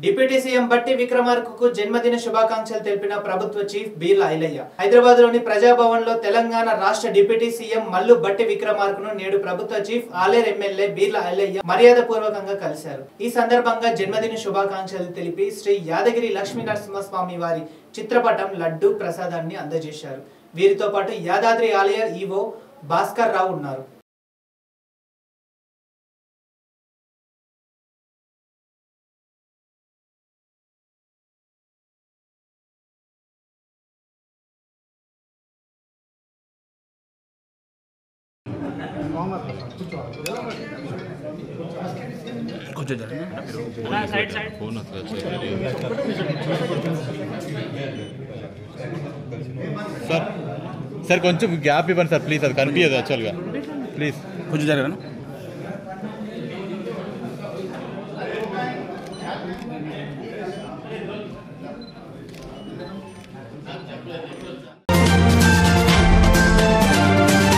Deputy CM బట్టి విక్రమార్కకు జన్మదిన శుభాకాంక్షలు తెలిపిన ప్రభుత్వ చీఫ్ బీర్లా ఐలయ్య. హైదరాబాద్ లోని ప్రజాభవన్ లో తెలంగాణ రాష్ట్ర డిప్యూటీ సీఎం మల్లు బట్టి విక్రమార్కను నేడు ప్రభుత్వ చీఫ్ ఆలేరు ఎమ్మెల్యే బీర్లా ఐలయ్య మర్యాద పూర్వకంగా కలిశారు. ఈ సందర్భంగా జన్మదిన శుభాకాంక్షలు తెలిపి శ్రీ యాదగిరి లక్ష్మీ నరసింహస్వామి వారి చిత్రపటం లడ్డు ప్రసాదాన్ని అందజేశారు. వీరితో పాటు యాదాద్రి ఆలయ ఈవో భాస్కర్ రావు ఉన్నారు. सर కొంచెం గ్యాప్ ఇవ్వండి సార్ ప్లీజ్, అది కనిపించదు యాక్చువల్గా, ప్లీజ్ కొంచెం జరగను.